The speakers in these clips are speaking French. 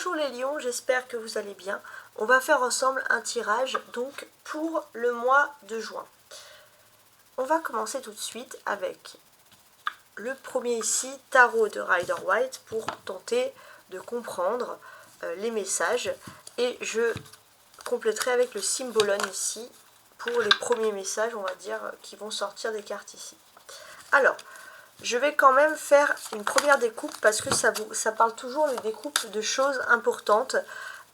Bonjour les lions, j'espère que vous allez bien. On va faire ensemble un tirage donc pour le mois de juin. On va commencer tout de suite avec le premier ici, tarot de Rider White, pour tenter de comprendre les messages. Et je compléterai avec le symbolon ici pour les premiers messages, on va dire, qui vont sortir des cartes ici. Alors, je vais quand même faire une première découpe parce que ça parle toujours de découpe de choses importantes.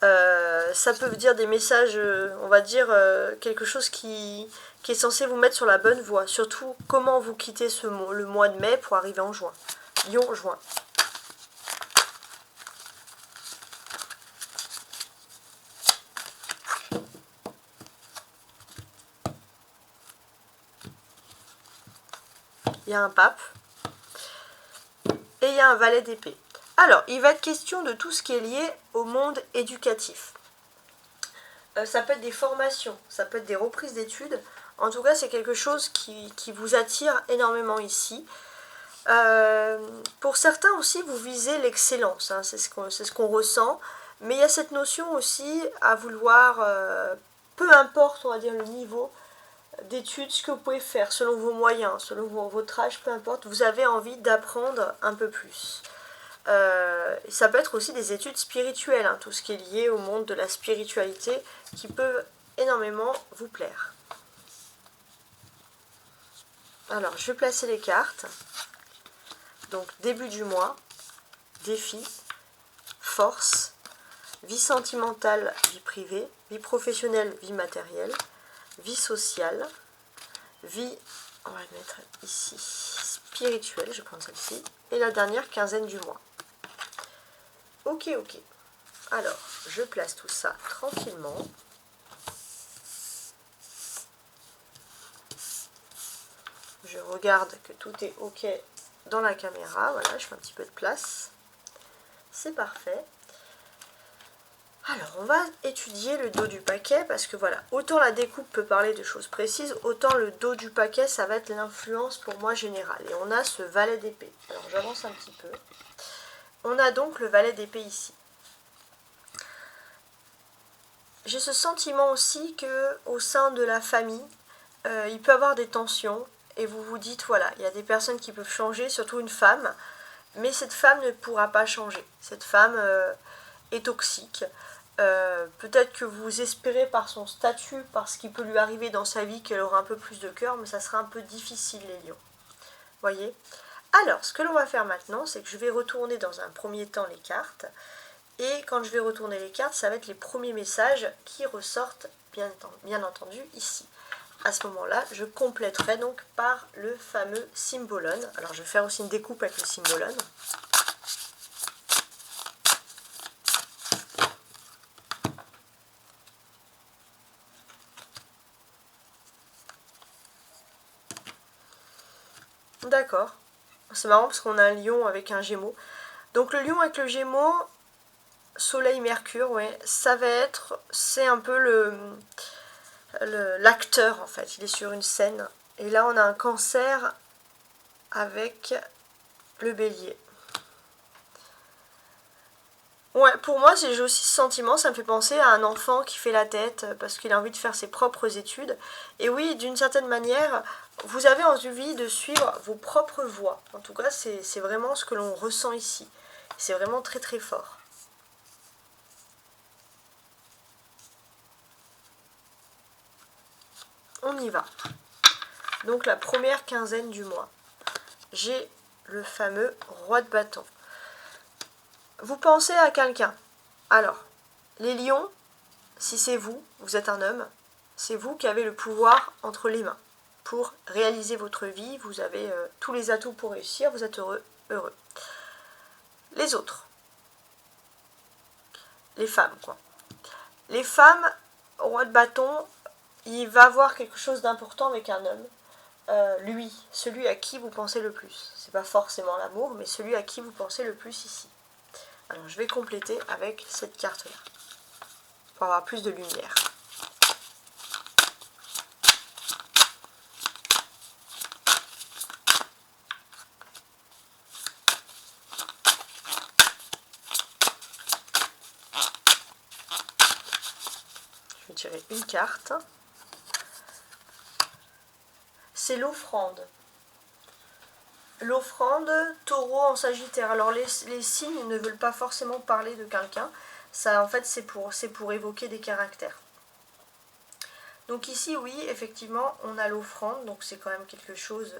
Ça peut dire des messages, on va dire, quelque chose qui est censé vous mettre sur la bonne voie. Surtout, comment vous quittez le mois de mai pour arriver en juin. Lion, juin. Il y a un pape. Et il y a un valet d'épée. Alors, il va être question de tout ce qui est lié au monde éducatif. Ça peut être des formations, ça peut être des reprises d'études. En tout cas, c'est quelque chose qui vous attire énormément ici. Pour certains aussi, vous visez l'excellence, hein, c'est ce qu'on ressent. Mais il y a cette notion aussi à vouloir, peu importe, on va dire, le niveau d'études, ce que vous pouvez faire selon vos moyens, selon votre âge, peu importe, vous avez envie d'apprendre un peu plus. Ça peut être aussi des études spirituelles, hein, tout ce qui est lié au monde de la spiritualité qui peut énormément vous plaire. Alors, je vais placer les cartes. Donc, début du mois, défi, force, vie sentimentale, vie privée, vie professionnelle, vie matérielle, vie sociale, vie, on va le mettre ici, spirituelle, je vais prendre celle-ci, et la dernière quinzaine du mois. Ok. Alors, je place tout ça tranquillement. Je regarde que tout est ok dans la caméra. Voilà, je fais un petit peu de place. C'est parfait. Alors, on va étudier le dos du paquet parce que voilà, autant la découpe peut parler de choses précises, autant le dos du paquet, ça va être l'influence pour moi générale. Et on a ce valet d'épée. Alors, j'avance un petit peu. On a donc le valet d'épée ici. J'ai ce sentiment aussi que au sein de la famille, il peut y avoir des tensions et vous vous dites, voilà, il y a des personnes qui peuvent changer, surtout une femme, mais cette femme ne pourra pas changer. Cette femme est toxique. Peut-être que vous espérez par son statut, par ce qui peut lui arriver dans sa vie, qu'elle aura un peu plus de cœur, mais ça sera un peu difficile les lions. Voyez ? Alors, ce que l'on va faire maintenant, c'est que je vais retourner dans un premier temps les cartes. Et quand je vais retourner les cartes, ça va être les premiers messages qui ressortent, bien entendu, ici. À ce moment-là, je compléterai donc par le fameux symbolon. Alors, je vais faire aussi une découpe avec le symbolon. D'accord. C'est marrant parce qu'on a un lion avec un gémeau. Donc, le lion avec le gémeau, Soleil, Mercure, ouais, ça va être, c'est un peu l'acteur en fait, il est sur une scène. Et là on a un cancer avec le bélier. Ouais, pour moi j'ai aussi ce sentiment, ça me fait penser à un enfant qui fait la tête parce qu'il a envie de faire ses propres études. Et oui, d'une certaine manière, vous avez envie de suivre vos propres voies. En tout cas, c'est vraiment ce que l'on ressent ici. C'est vraiment très très fort. On y va. Donc la première quinzaine du mois. J'ai le fameux roi de bâton. Vous pensez à quelqu'un. Alors, les lions, si c'est vous, vous êtes un homme, c'est vous qui avez le pouvoir entre les mains. Pour réaliser votre vie, vous avez tous les atouts pour réussir, vous êtes heureux. Les autres. Les femmes, quoi. Les femmes, roi de bâton, il va avoir quelque chose d'important avec un homme. Lui, celui à qui vous pensez le plus. C'est pas forcément l'amour, mais celui à qui vous pensez le plus ici. Alors je vais compléter avec cette carte-là, pour avoir plus de lumière. tirer une carte. C'est l'offrande. L'offrande, taureau en sagittaire. Alors les signes ne veulent pas forcément parler de quelqu'un. Ça, en fait, c'est pour évoquer des caractères. Donc ici, oui, effectivement, on a l'offrande. Donc c'est quand même quelque chose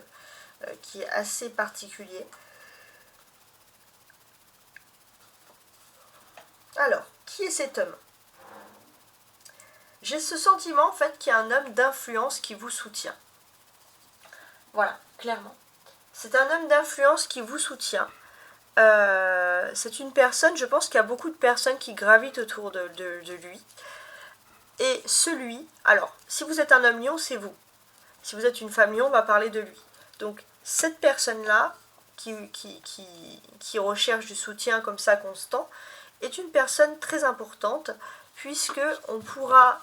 qui est assez particulier. Alors, qui est cet homme? J'ai ce sentiment, en fait, qu'il y a un homme d'influence qui vous soutient. Voilà, clairement. C'est un homme d'influence qui vous soutient. C'est une personne, je pense qu'il y a beaucoup de personnes qui gravitent autour de lui. Et alors, si vous êtes un homme lion, c'est vous. Si vous êtes une femme lion, on va parler de lui. Donc, cette personne-là, qui recherche du soutien comme ça constant, est une personne très importante, puisque on pourra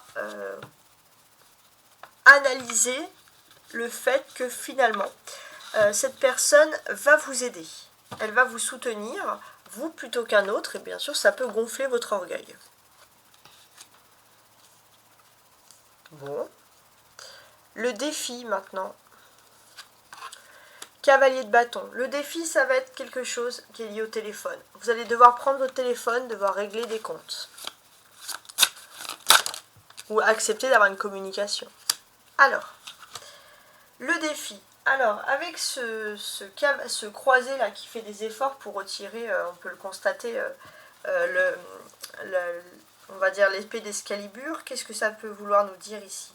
analyser le fait que finalement, cette personne va vous aider. Elle va vous soutenir, vous plutôt qu'un autre, et bien sûr, ça peut gonfler votre orgueil. Bon. Le défi, maintenant. Cavalier de bâton. Le défi, ça va être quelque chose qui est lié au téléphone. Vous allez devoir prendre votre téléphone, devoir régler des comptes. Ou accepter d'avoir une communication. Alors, le défi. Alors, avec ce croisé là qui fait des efforts pour retirer, on peut le constater, on va dire l'épée d'Excalibur, qu'est-ce que ça peut vouloir nous dire ici?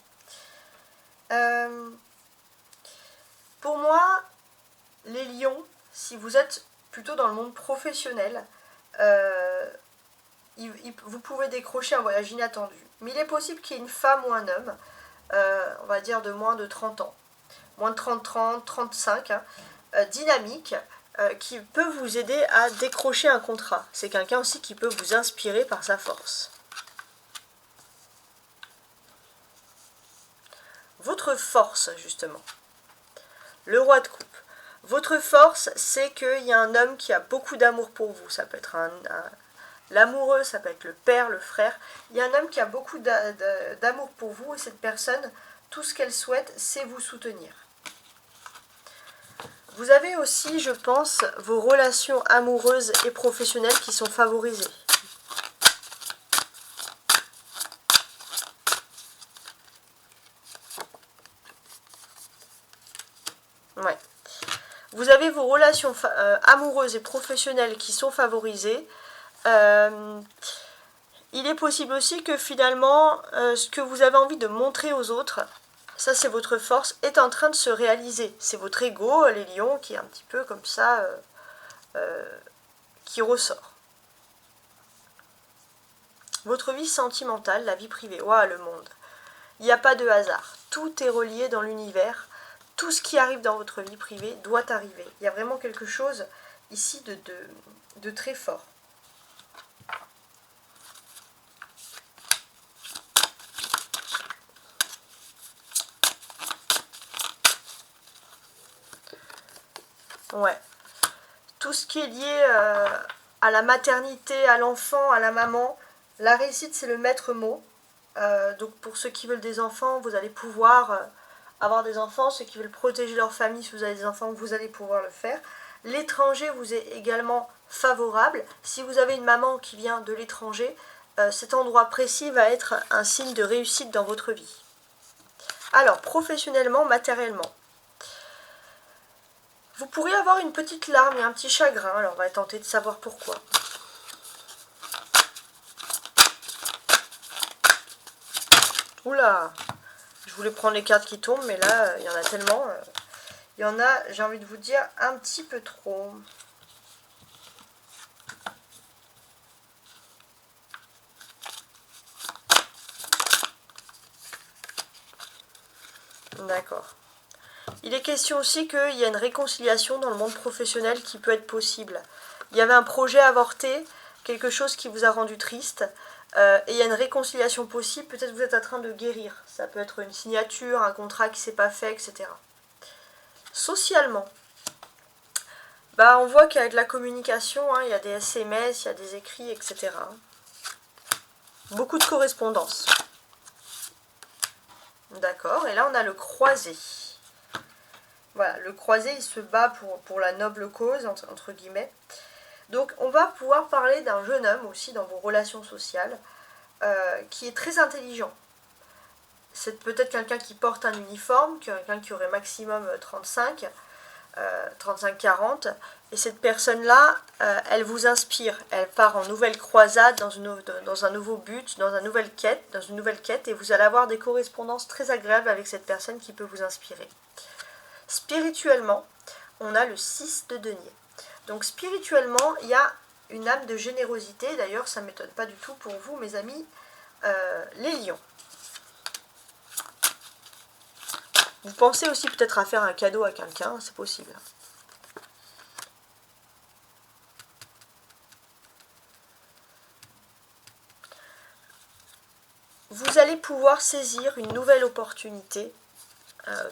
Pour moi, les lions, si vous êtes plutôt dans le monde professionnel, vous pouvez décrocher un voyage inattendu. Mais il est possible qu'il y ait une femme ou un homme, on va dire de moins de 30 ans, moins de 30, 35, hein, dynamique, qui peut vous aider à décrocher un contrat. C'est quelqu'un aussi qui peut vous inspirer par sa force. Votre force, justement. Le roi de coupe. Votre force, c'est qu'il y a un homme qui a beaucoup d'amour pour vous. Ça peut être l'amoureux, ça peut être le père, le frère. Il y a un homme qui a beaucoup d'amour pour vous et cette personne, tout ce qu'elle souhaite, c'est vous soutenir. Vous avez aussi, je pense, vos relations amoureuses et professionnelles qui sont favorisées. Ouais. Vous avez vos relations amoureuses et professionnelles qui sont favorisées. Il est possible aussi que finalement, ce que vous avez envie de montrer aux autres, ça c'est votre force, est en train de se réaliser. C'est votre ego, les lions, qui est un petit peu comme ça, qui ressort. Votre vie sentimentale, la vie privée, ouah, le monde. Il n'y a pas de hasard. Tout est relié dans l'univers. Tout ce qui arrive dans votre vie privée doit arriver. Il y a vraiment quelque chose ici de très fort. Ouais. Tout ce qui est lié à la maternité, à l'enfant, à la maman, la réussite c'est le maître mot. Donc pour ceux qui veulent des enfants, vous allez pouvoir avoir des enfants. Ceux qui veulent protéger leur famille, si vous avez des enfants, vous allez pouvoir le faire. L'étranger vous est également favorable. Si vous avez une maman qui vient de l'étranger, cet endroit précis va être un signe de réussite dans votre vie. Alors, professionnellement, matériellement. Vous pourriez avoir une petite larme et un petit chagrin. Alors, on va tenter de savoir pourquoi. Oula! Je voulais prendre les cartes qui tombent, mais là, il y en a tellement. Il y en a, j'ai envie de vous dire, un petit peu trop. D'accord. Il est question aussi qu'il y a une réconciliation dans le monde professionnel qui peut être possible. Il y avait un projet avorté, quelque chose qui vous a rendu triste, et il y a une réconciliation possible. Peut-être que vous êtes en train de guérir. Ça peut être une signature, un contrat qui ne s'est pas fait, etc. Socialement, on voit qu'avec la communication, il y a des SMS, il y a des écrits, etc. Beaucoup de correspondance. D'accord, et là on a le croisé. Voilà, le croisé il se bat pour la noble cause, entre guillemets. Donc on va pouvoir parler d'un jeune homme aussi dans vos relations sociales, qui est très intelligent. C'est peut-être quelqu'un qui porte un uniforme, quelqu'un qui aurait maximum 35, 35-40, et cette personne-là, elle vous inspire, elle part en nouvelle croisade, dans un nouveau but, dans une nouvelle quête, et vous allez avoir des correspondances très agréables avec cette personne qui peut vous inspirer. Spirituellement, on a le 6 de denier. Donc spirituellement, il y a une âme de générosité, d'ailleurs ça ne m'étonne pas du tout pour vous mes amis, les lions. Vous pensez aussi peut-être à faire un cadeau à quelqu'un, c'est possible. Vous allez pouvoir saisir une nouvelle opportunité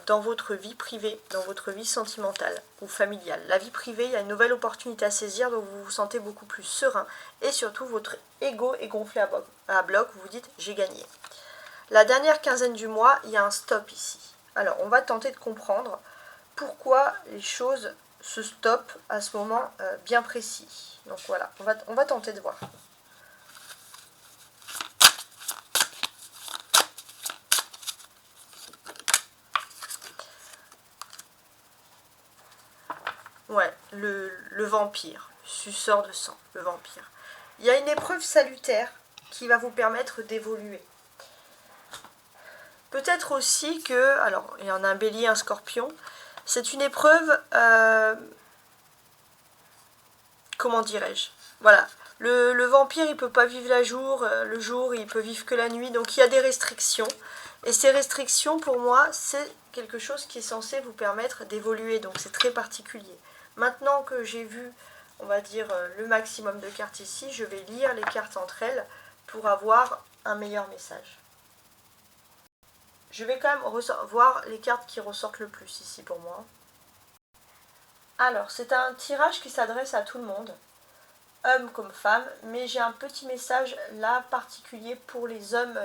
dans votre vie privée, dans votre vie sentimentale ou familiale. La vie privée, il y a une nouvelle opportunité à saisir, donc vous vous sentez beaucoup plus serein et surtout votre ego est gonflé à bloc, vous vous dites j'ai gagné. La dernière quinzaine du mois, il y a un stop ici. Alors on va tenter de comprendre pourquoi les choses se stoppent à ce moment bien précis. Donc voilà, on va tenter de voir. Ouais, le vampire, suceur de sang, le vampire. Il y a une épreuve salutaire qui va vous permettre d'évoluer. Peut-être aussi que, alors il y en a un bélier, un scorpion, c'est une épreuve, comment dirais-je, voilà, le vampire il peut pas vivre le jour il peut vivre que la nuit, donc il y a des restrictions, et ces restrictions pour moi c'est quelque chose qui est censé vous permettre d'évoluer, donc c'est très particulier. Maintenant que j'ai vu, on va dire, le maximum de cartes ici, je vais lire les cartes entre elles pour avoir un meilleur message. Je vais quand même voir les cartes qui ressortent le plus ici pour moi. Alors, c'est un tirage qui s'adresse à tout le monde, hommes comme femmes, mais j'ai un petit message là particulier pour les hommes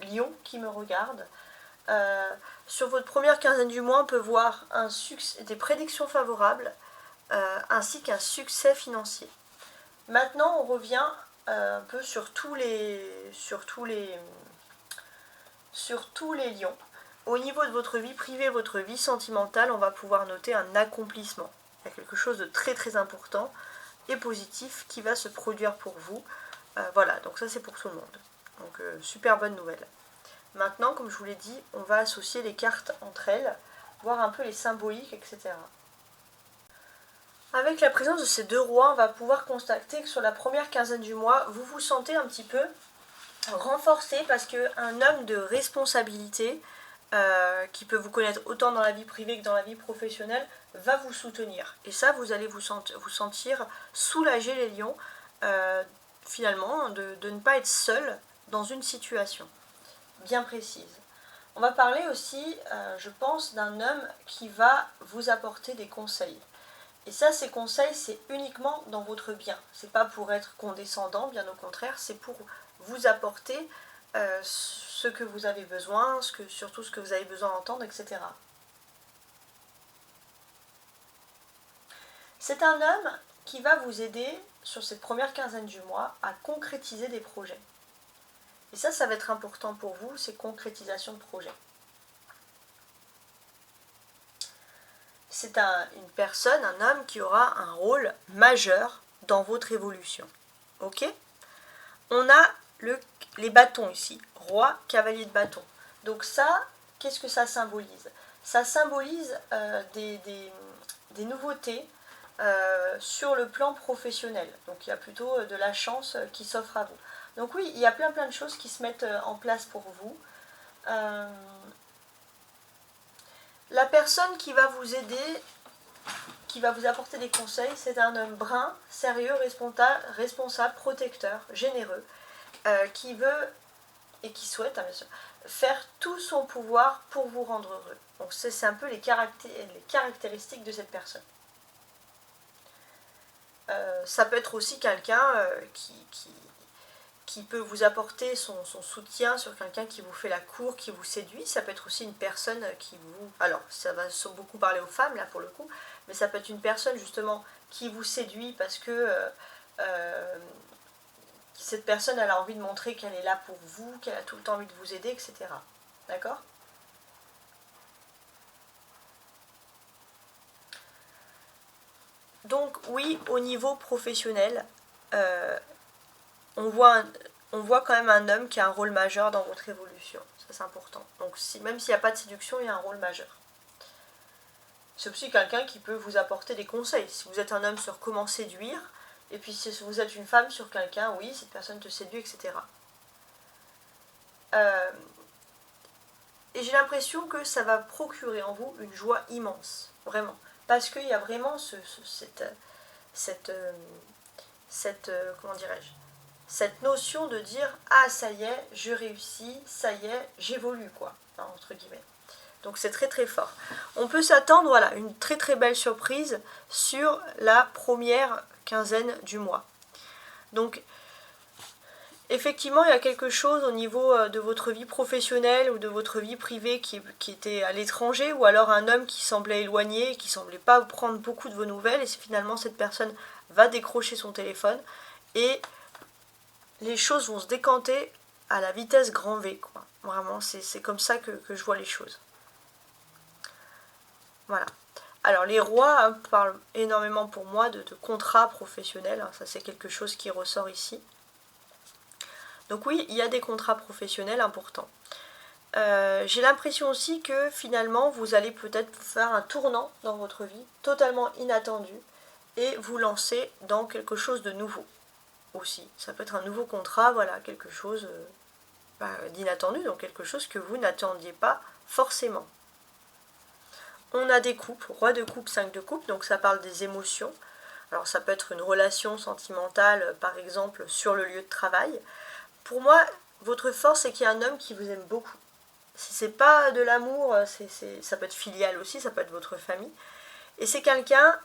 lions qui me regardent. Sur votre première quinzaine du mois, on peut voir des prédictions favorables ainsi qu'un succès financier. Maintenant, on revient un peu sur tous les lions. Au niveau de votre vie privée, votre vie sentimentale, on va pouvoir noter un accomplissement. Il y a quelque chose de très très important et positif qui va se produire pour vous. Voilà, donc ça c'est pour tout le monde. Donc super bonne nouvelle. Maintenant, comme je vous l'ai dit, on va associer les cartes entre elles, voir un peu les symboliques, etc. Avec la présence de ces deux rois, on va pouvoir constater que sur la première quinzaine du mois, vous vous sentez un petit peu renforcé parce qu'un homme de responsabilité, qui peut vous connaître autant dans la vie privée que dans la vie professionnelle, va vous soutenir. Et ça, vous allez vous sentir soulagé les lions, finalement, de ne pas être seul dans une situation bien précise. On va parler aussi, je pense, d'un homme qui va vous apporter des conseils. Et ça, ces conseils, c'est uniquement dans votre bien. C'est pas pour être condescendant, bien au contraire, c'est pour vous apporter ce que vous avez besoin, surtout ce que vous avez besoin d'entendre, etc. C'est un homme qui va vous aider sur cette première quinzaine du mois à concrétiser des projets. Et ça va être important pour vous, ces concrétisations de projets. C'est une personne, un homme qui aura un rôle majeur dans votre évolution. Ok ? On a les bâtons ici, roi, cavalier de bâton. Donc ça, qu'est-ce que ça symbolise ? Ça symbolise des nouveautés sur le plan professionnel. Donc il y a plutôt de la chance qui s'offre à vous. Donc oui, il y a plein de choses qui se mettent en place pour vous. La personne qui va vous aider, qui va vous apporter des conseils, c'est un homme brun, sérieux, responsable, protecteur, généreux, qui veut et qui souhaite, bien sûr, faire tout son pouvoir pour vous rendre heureux. Donc c'est un peu les caractéristiques de cette personne. Ça peut être aussi quelqu'un qui qui peut vous apporter son soutien sur quelqu'un qui vous fait la cour, qui vous séduit. Ça peut être aussi une personne qui vous... Alors, ça va beaucoup parler aux femmes, là, pour le coup, mais ça peut être une personne, justement, qui vous séduit parce que cette personne, elle a envie de montrer qu'elle est là pour vous, qu'elle a tout le temps envie de vous aider, etc. D'accord ? Donc, oui, au niveau professionnel, on voit quand même un homme qui a un rôle majeur dans votre évolution. Ça, c'est important. Donc, même s'il n'y a pas de séduction, il y a un rôle majeur. C'est aussi quelqu'un qui peut vous apporter des conseils. Si vous êtes un homme sur comment séduire, et puis si vous êtes une femme sur quelqu'un, oui, cette personne te séduit, etc. Et j'ai l'impression que ça va procurer en vous une joie immense, vraiment. Parce qu'il y a vraiment comment dirais-je, cette notion de dire « Ah, ça y est, je réussis, ça y est, j'évolue », quoi, hein, entre guillemets. Donc c'est très très fort. On peut s'attendre, voilà, une très très belle surprise sur la première quinzaine du mois. Donc, effectivement, il y a quelque chose au niveau de votre vie professionnelle ou de votre vie privée qui était à l'étranger, ou alors un homme qui semblait éloigné, qui semblait pas prendre beaucoup de vos nouvelles, et finalement cette personne va décrocher son téléphone, et les choses vont se décanter à la vitesse grand V, quoi. Vraiment, c'est comme ça que je vois les choses. Voilà. Alors les rois hein, parlent énormément pour moi de contrats professionnels, hein, ça c'est quelque chose qui ressort ici. Donc oui, il y a des contrats professionnels importants. J'ai l'impression aussi que finalement vous allez peut-être faire un tournant dans votre vie, totalement inattendu, et vous lancer dans quelque chose de nouveau aussi. Ça peut être un nouveau contrat, voilà, quelque chose d'inattendu, donc quelque chose que vous n'attendiez pas forcément. On a des coupes, roi de coupe, 5 de coupe, donc ça parle des émotions. Alors ça peut être une relation sentimentale, par exemple, sur le lieu de travail. Pour moi, votre force, c'est qu'il y a un homme qui vous aime beaucoup. Si c'est pas de l'amour, ça peut être filial aussi, ça peut être votre famille. Et c'est quelqu'un...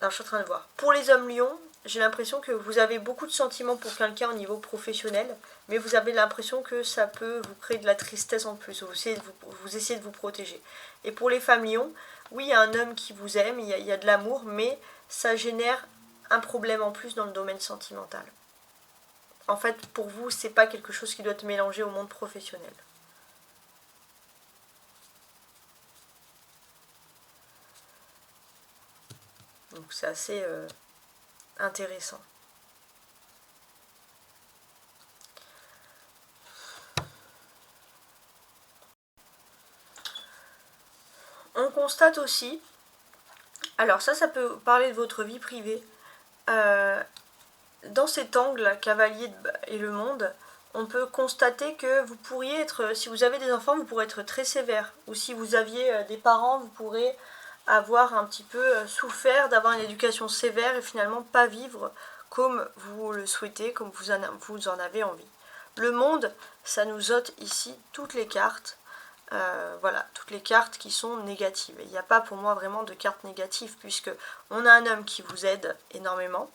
Alors je suis en train de voir. Pour les hommes lions, j'ai l'impression que vous avez beaucoup de sentiments pour quelqu'un au niveau professionnel, mais vous avez l'impression que ça peut vous créer de la tristesse en plus, vous essayez de vous protéger. Et pour les femmes lions, oui, il y a un homme qui vous aime, il y a de l'amour, mais ça génère un problème en plus dans le domaine sentimental. En fait, pour vous, c'est pas quelque chose qui doit être mélangé au monde professionnel. Donc c'est assez intéressant. On constate aussi, alors ça peut parler de votre vie privée, dans cet angle, cavalier et le monde, on peut constater que vous pourriez être, si vous avez des enfants, vous pourrez être très sévère, ou si vous aviez des parents, vous pourrez avoir un petit peu souffert d'avoir une éducation sévère et finalement pas vivre comme vous le souhaitez, comme vous en avez envie. Le monde, ça nous ôte ici toutes les cartes, voilà, toutes les cartes qui sont négatives. Il n'y a pas pour moi vraiment de cartes négatives, puisque on a un homme qui vous aide énormément.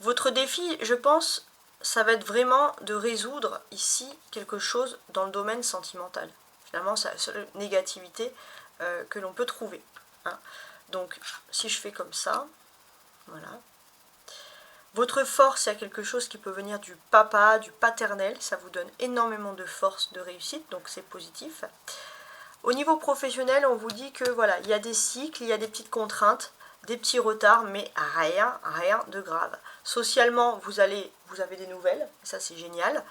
Votre défi, je pense, ça va être vraiment de résoudre ici quelque chose dans le domaine sentimental. Finalement, c'est la seule négativité que l'on peut trouver. Hein. Donc, si je fais comme ça, voilà. Votre force, il y a quelque chose qui peut venir du papa, du paternel. Ça vous donne énormément de force, de réussite, donc c'est positif. Au niveau professionnel, on vous dit que voilà, il y a des cycles, il y a des petites contraintes, des petits retards, mais rien de grave. Socialement, vous avez des nouvelles, ça c'est génial.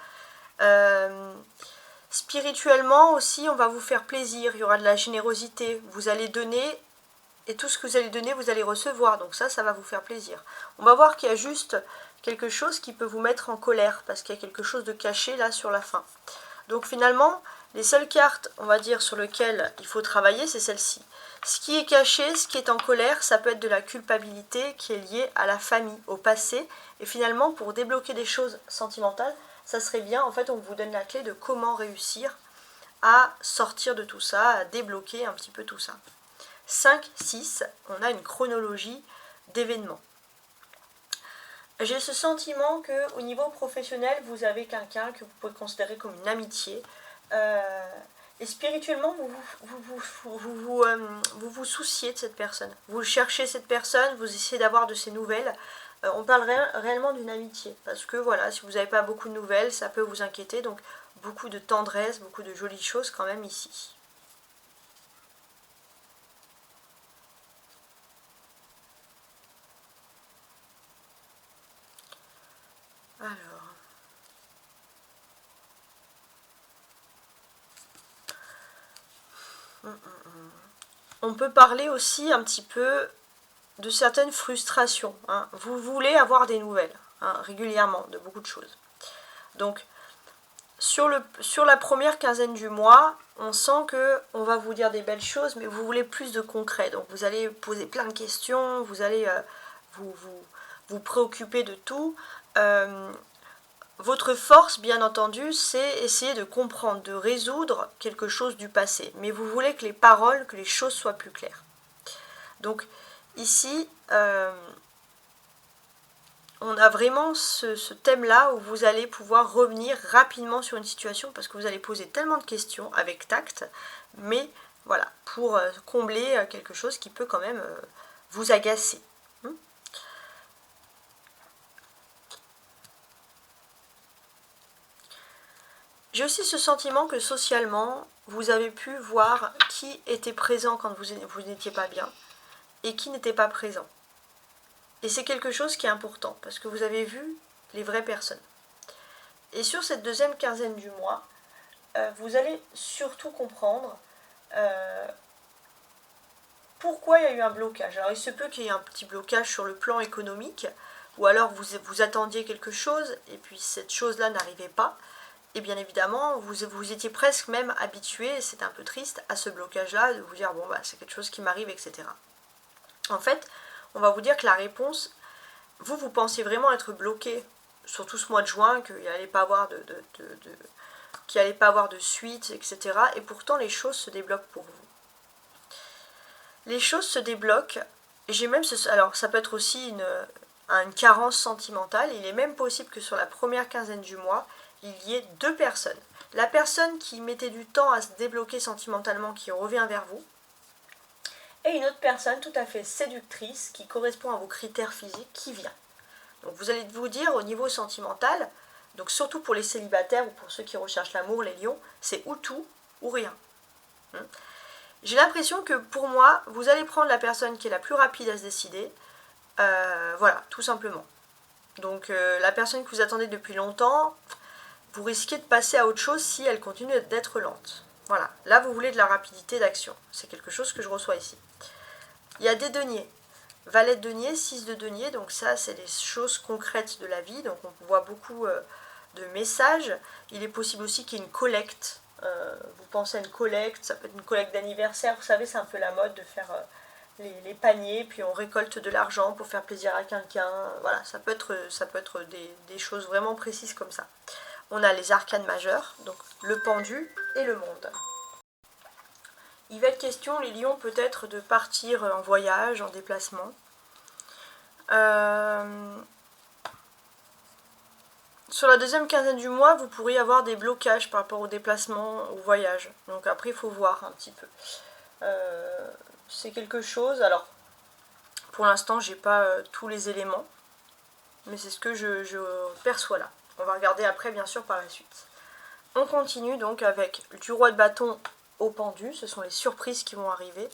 Spirituellement aussi, on va vous faire plaisir, il y aura de la générosité, vous allez donner, et tout ce que vous allez donner, vous allez recevoir, donc ça va vous faire plaisir. On va voir qu'il y a juste quelque chose qui peut vous mettre en colère, parce qu'il y a quelque chose de caché là sur la fin. Donc finalement, les seules cartes, on va dire, sur lesquelles il faut travailler, c'est celle-ci. Ce qui est caché, ce qui est en colère, ça peut être de la culpabilité qui est liée à la famille, au passé. Et finalement, pour débloquer des choses sentimentales, ça serait bien, en fait, on vous donne la clé de comment réussir à sortir de tout ça, à débloquer un petit peu tout ça. 5, 6, on a une chronologie d'événements. J'ai ce sentiment qu'au niveau professionnel, vous avez quelqu'un que vous pouvez considérer comme une amitié. Et spirituellement, vous vous souciez de cette personne. Vous cherchez cette personne, vous essayez d'avoir de ses nouvelles. On parle réellement d'une amitié. Parce que voilà, si vous n'avez pas beaucoup de nouvelles, ça peut vous inquiéter. Donc beaucoup de tendresse, beaucoup de jolies choses quand même ici. Alors... On peut parler aussi un petit peu de certaines frustrations. Hein. Vous voulez avoir des nouvelles, hein, régulièrement, de beaucoup de choses. Donc, sur la première quinzaine du mois, on sent qu'on va vous dire des belles choses, mais vous voulez plus de concret. Donc, vous allez poser plein de questions, vous allez vous préoccuper de tout. Votre force, bien entendu, c'est essayer de comprendre, de résoudre quelque chose du passé. Mais vous voulez que les paroles, que les choses soient plus claires. Donc, ici, on a vraiment ce thème-là où vous allez pouvoir revenir rapidement sur une situation parce que vous allez poser tellement de questions avec tact, mais voilà, pour combler quelque chose qui peut quand même vous agacer. J'ai aussi ce sentiment que socialement, vous avez pu voir qui était présent quand vous n'étiez pas bien et qui n'était pas présent. Et c'est quelque chose qui est important parce que vous avez vu les vraies personnes. Et sur cette deuxième quinzaine du mois, vous allez surtout comprendre pourquoi il y a eu un blocage. Alors il se peut qu'il y ait un petit blocage sur le plan économique, ou alors vous attendiez quelque chose et puis cette chose-là n'arrivait pas. Et bien évidemment, vous étiez presque même habitué, et c'est un peu triste, à ce blocage-là, de vous dire, bon, bah, c'est quelque chose qui m'arrive, etc. En fait, on va vous dire que la réponse, vous pensez vraiment être bloqué sur tout ce mois de juin, qu'il n'allait pas avoir qu'il n'allait pas avoir de suite, etc. Et pourtant, les choses se débloquent pour vous. Les choses se débloquent, et j'ai même alors ça peut être aussi une carence sentimentale, il est même possible que sur la première quinzaine du mois, il y ait deux personnes. La personne qui mettait du temps à se débloquer sentimentalement, qui revient vers vous, et une autre personne tout à fait séductrice, qui correspond à vos critères physiques, qui vient. Donc vous allez vous dire au niveau sentimental, donc surtout pour les célibataires ou pour ceux qui recherchent l'amour, les lions, c'est ou tout ou rien. J'ai l'impression que pour moi, vous allez prendre la personne qui est la plus rapide à se décider, voilà, tout simplement. Donc la personne que vous attendez depuis longtemps, vous risquez de passer à autre chose si elle continue d'être lente. Voilà, là vous voulez de la rapidité d'action. C'est quelque chose que je reçois ici. Il y a des deniers. Valet de denier, 6 de denier, donc ça c'est des choses concrètes de la vie. Donc on voit beaucoup de messages. Il est possible aussi qu'il y ait une collecte. Vous pensez à une collecte, ça peut être une collecte d'anniversaire. Vous savez, c'est un peu la mode de faire les paniers, puis on récolte de l'argent pour faire plaisir à quelqu'un. Voilà, ça peut être des choses vraiment précises comme ça. On a les arcanes majeures, donc le pendu et le monde. Il va être question, les lions, peut-être de partir en voyage, en déplacement. Sur la deuxième quinzaine du mois, vous pourriez avoir des blocages par rapport au déplacement, au voyage. Donc après, il faut voir un petit peu. C'est quelque chose, alors, pour l'instant, j'ai pas tous les éléments, mais c'est ce que je perçois là. On va regarder après, bien sûr, par la suite. On continue donc avec du roi de bâton au pendu, ce sont les surprises qui vont arriver,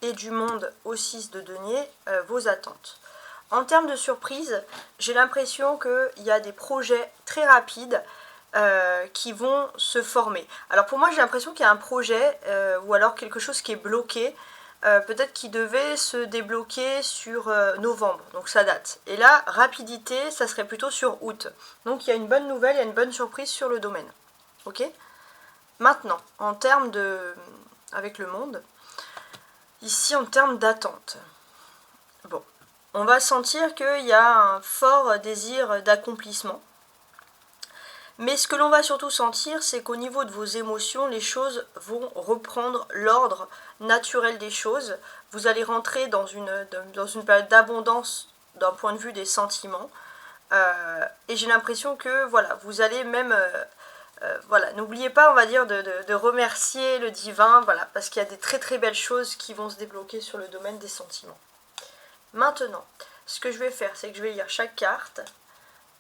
et du monde au 6 de denier, vos attentes. En termes de surprises, j'ai l'impression qu'il y a des projets très rapides qui vont se former. Alors pour moi, j'ai l'impression qu'il y a un projet ou alors quelque chose qui est bloqué, peut-être qui devait se débloquer sur novembre, donc ça date. Et là, rapidité, ça serait plutôt sur août. Donc il y a une bonne nouvelle, il y a une bonne surprise sur le domaine. Ok ? Maintenant, en termes avec le monde, ici en termes d'attente, bon, on va sentir qu'il y a un fort désir d'accomplissement. Mais ce que l'on va surtout sentir, c'est qu'au niveau de vos émotions, les choses vont reprendre l'ordre naturel des choses. Vous allez rentrer dans une période d'abondance d'un point de vue des sentiments. Et j'ai l'impression que voilà, vous allez même... voilà, n'oubliez pas, on va dire, de remercier le divin, voilà, parce qu'il y a des très très belles choses qui vont se débloquer sur le domaine des sentiments. Maintenant, ce que je vais faire, c'est que je vais lire chaque carte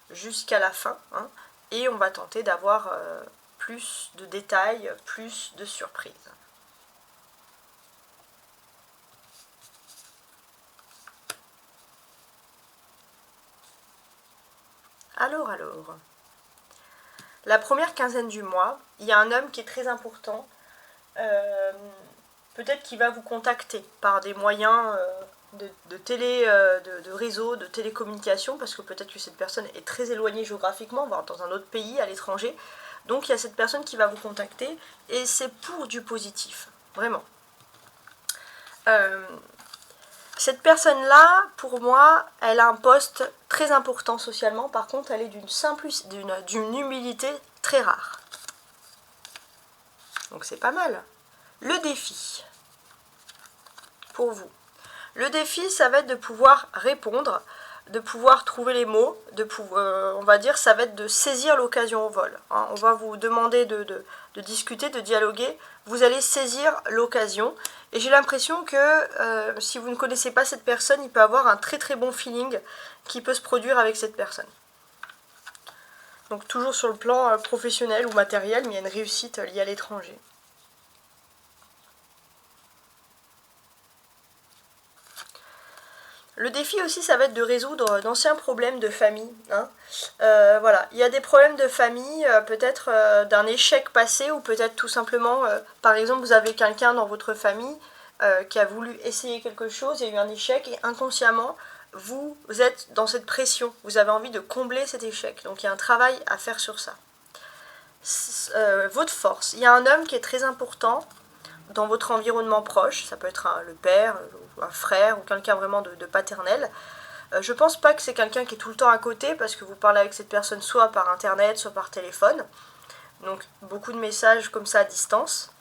jusqu'à la fin, hein, et on va tenter d'avoir plus de détails, plus de surprises. Alors. La première quinzaine du mois, il y a un homme qui est très important. Peut-être qu'il va vous contacter par des moyens de réseau, de télécommunication, parce que peut-être que cette personne est très éloignée géographiquement, voire dans un autre pays, à l'étranger. Donc il y a cette personne qui va vous contacter, et c'est pour du positif, vraiment. Cette personne-là, pour moi, elle a un poste très important socialement. Par contre, elle est d'une humilité très rare. Donc c'est pas mal. Le défi, pour vous. Le défi, ça va être de pouvoir répondre, de pouvoir trouver les mots, on va dire, ça va être de saisir l'occasion au vol. Hein. On va vous demander de discuter, de dialoguer. Vous allez saisir l'occasion. Et j'ai l'impression que si vous ne connaissez pas cette personne, il peut avoir un très très bon feeling qui peut se produire avec cette personne. Donc toujours sur le plan professionnel ou matériel, mais il y a une réussite liée à l'étranger. Le défi aussi, ça va être de résoudre d'anciens problèmes de famille. Hein. Voilà, il y a des problèmes de famille, peut-être d'un échec passé, ou peut-être tout simplement, par exemple, vous avez quelqu'un dans votre famille qui a voulu essayer quelque chose, il y a eu un échec, et inconsciemment, vous êtes dans cette pression. Vous avez envie de combler cet échec. Donc il y a un travail à faire sur ça. Votre force. Il y a un homme qui est très important dans votre environnement proche. Ça peut être le père, un frère ou quelqu'un vraiment de paternel. Je pense pas que c'est quelqu'un qui est tout le temps à côté, parce que vous parlez avec cette personne soit par internet, soit par téléphone. Donc beaucoup de messages comme ça à distance.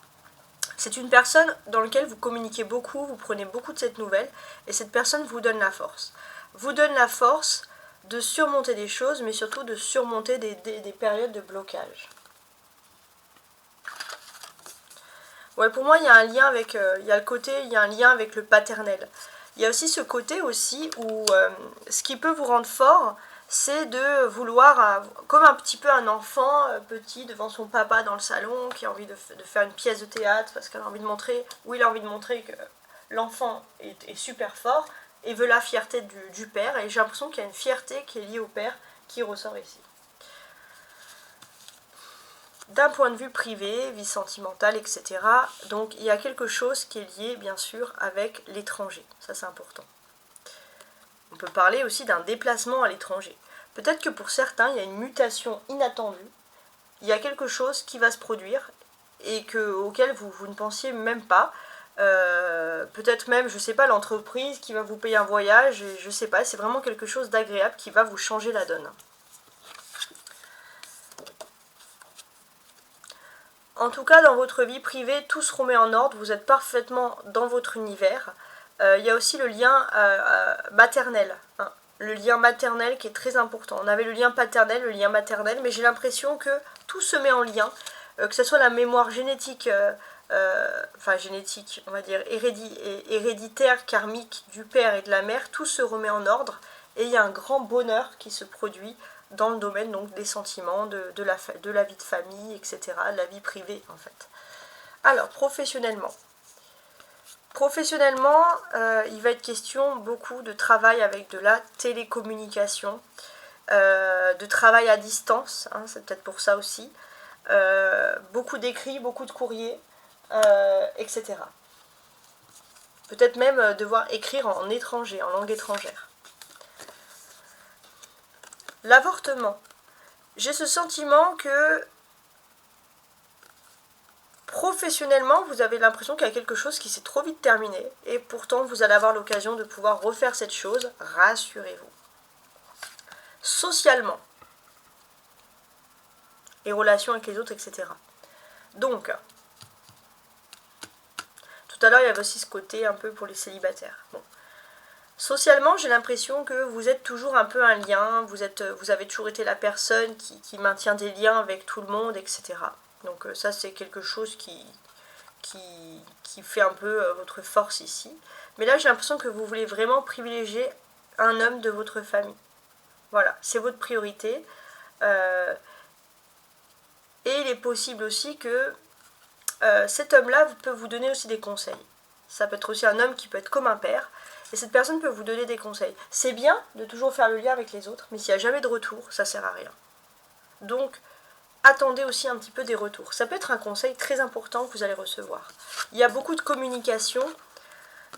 C'est une personne dans laquelle vous communiquez beaucoup, vous prenez beaucoup de cette nouvelle, et cette personne vous donne la force. Vous donne la force de surmonter des choses, mais surtout de surmonter des périodes de blocage. Ouais, pour moi, il y a un lien avec, il y a un lien avec le paternel. Il y a aussi ce côté aussi où ce qui peut vous rendre fort, c'est de vouloir, comme un petit peu un enfant petit devant son papa dans le salon, qui a envie de faire une pièce de théâtre, parce qu'il a envie de montrer, ou il a envie de montrer que l'enfant est super fort, et veut la fierté du père, et j'ai l'impression qu'il y a une fierté qui est liée au père, qui ressort ici. D'un point de vue privé, vie sentimentale, etc. Donc il y a quelque chose qui est lié bien sûr avec l'étranger, ça c'est important. On peut parler aussi d'un déplacement à l'étranger. Peut-être que pour certains il y a une mutation inattendue, il y a quelque chose qui va se produire et auquel vous ne pensiez même pas. Peut-être même, je sais pas, l'entreprise qui va vous payer un voyage, je sais pas, c'est vraiment quelque chose d'agréable qui va vous changer la donne. En tout cas, dans votre vie privée, tout se remet en ordre, vous êtes parfaitement dans votre univers. Il y a aussi le lien maternel, hein. Le lien maternel qui est très important. On avait le lien paternel, le lien maternel, mais j'ai l'impression que tout se met en lien, que ce soit la mémoire génétique, génétique, on va dire, héréditaire, karmique du père et de la mère, tout se remet en ordre, et il y a un grand bonheur qui se produit dans le domaine donc des sentiments, de la vie de famille, etc., de la vie privée en fait. Alors, professionnellement. Professionnellement, il va être question beaucoup de travail avec de la télécommunication, de travail à distance, hein, c'est peut-être pour ça aussi, beaucoup d'écrits, beaucoup de courriers, etc. Peut-être même devoir écrire en étranger, en langue étrangère. L'avortement. J'ai ce sentiment que professionnellement, vous avez l'impression qu'il y a quelque chose qui s'est trop vite terminé, et pourtant vous allez avoir l'occasion de pouvoir refaire cette chose, rassurez-vous. Socialement, les relations avec les autres, etc. Donc, tout à l'heure, il y avait aussi ce côté un peu pour les célibataires. Bon. Socialement, j'ai l'impression que vous êtes toujours un peu un lien, vous avez toujours été la personne qui maintient des liens avec tout le monde, etc. Donc ça, c'est quelque chose qui fait un peu votre force ici. Mais là, j'ai l'impression que vous voulez vraiment privilégier un homme de votre famille. Voilà, c'est votre priorité. Et il est possible aussi que cet homme-là peut vous donner aussi des conseils. Ça peut être aussi un homme qui peut être comme un père. Et cette personne peut vous donner des conseils. C'est bien de toujours faire le lien avec les autres, mais s'il n'y a jamais de retour, ça ne sert à rien. Donc, attendez aussi un petit peu des retours. Ça peut être un conseil très important que vous allez recevoir. Il y a beaucoup de communication,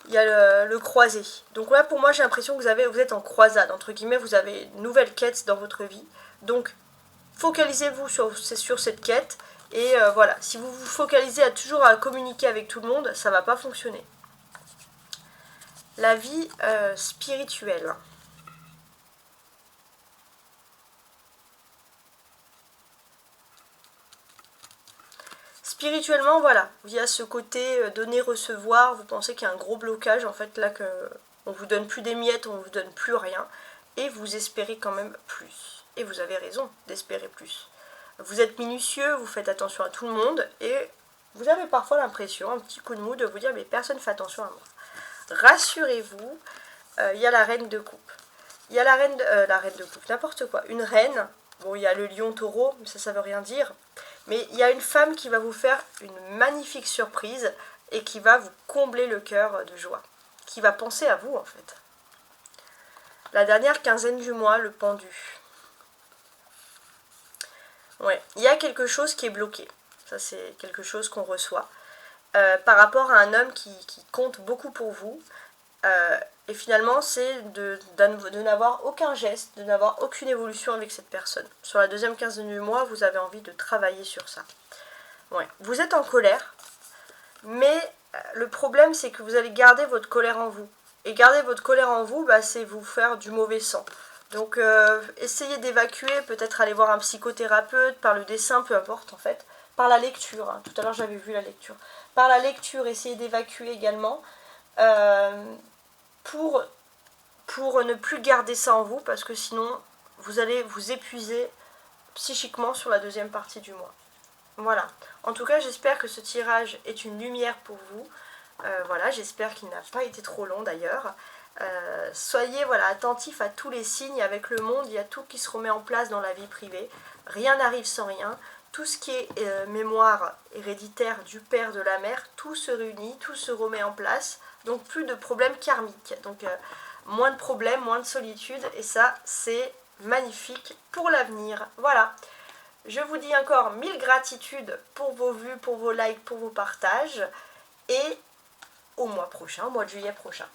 il y a le croisé. Donc là, pour moi, j'ai l'impression que vous êtes en croisade, entre guillemets, vous avez une nouvelle quête dans votre vie. Donc, focalisez-vous sur cette quête. Et voilà, si vous vous focalisez toujours à communiquer avec tout le monde, ça ne va pas fonctionner. La vie spirituelle. Spirituellement, voilà, il y a ce côté donner-recevoir, vous pensez qu'il y a un gros blocage, en fait, là, qu'on vous donne plus des miettes, on vous donne plus rien, et vous espérez quand même plus. Et vous avez raison d'espérer plus. Vous êtes minutieux, vous faites attention à tout le monde, et vous avez parfois l'impression, un petit coup de mou, de vous dire, mais personne ne fait attention à moi. Rassurez-vous, il y a la reine de coupe. Il y a la reine de coupe, n'importe quoi. Une reine, bon, il y a le lion taureau, mais ça veut rien dire. Mais il y a une femme qui va vous faire une magnifique surprise et qui va vous combler le cœur de joie. Qui va penser à vous, en fait. La dernière quinzaine du mois, le pendu. Ouais, il y a quelque chose qui est bloqué. Ça, c'est quelque chose qu'on reçoit. Par rapport à un homme qui compte beaucoup pour vous. Et finalement, c'est de n'avoir aucun geste, de n'avoir aucune évolution avec cette personne. Sur la deuxième quinzaine du mois, vous avez envie de travailler sur ça. Ouais. Vous êtes en colère, mais le problème, c'est que vous allez garder votre colère en vous. Et garder votre colère en vous, bah, c'est vous faire du mauvais sang. Donc, essayez d'évacuer, peut-être aller voir un psychothérapeute, par le dessin, peu importe en fait. Par la lecture, hein. Tout à l'heure, j'avais vu la lecture. Par la lecture, essayez d'évacuer également. Pour ne plus garder ça en vous, parce que sinon vous allez vous épuiser psychiquement sur la deuxième partie du mois. Voilà. En tout cas, j'espère que ce tirage est une lumière pour vous. Voilà, j'espère qu'il n'a pas été trop long d'ailleurs. Soyez attentifs à tous les signes. Avec le monde, il y a tout qui se remet en place dans la vie privée. Rien n'arrive sans rien. Tout ce qui est mémoire héréditaire du père, de la mère, tout se réunit, tout se remet en place. Donc plus de problèmes karmiques. Donc moins de problèmes, moins de solitude. Et ça, c'est magnifique pour l'avenir. Voilà. Je vous dis encore 1000 gratitudes pour vos vues, pour vos likes, pour vos partages. Et au mois prochain, au mois de juillet prochain.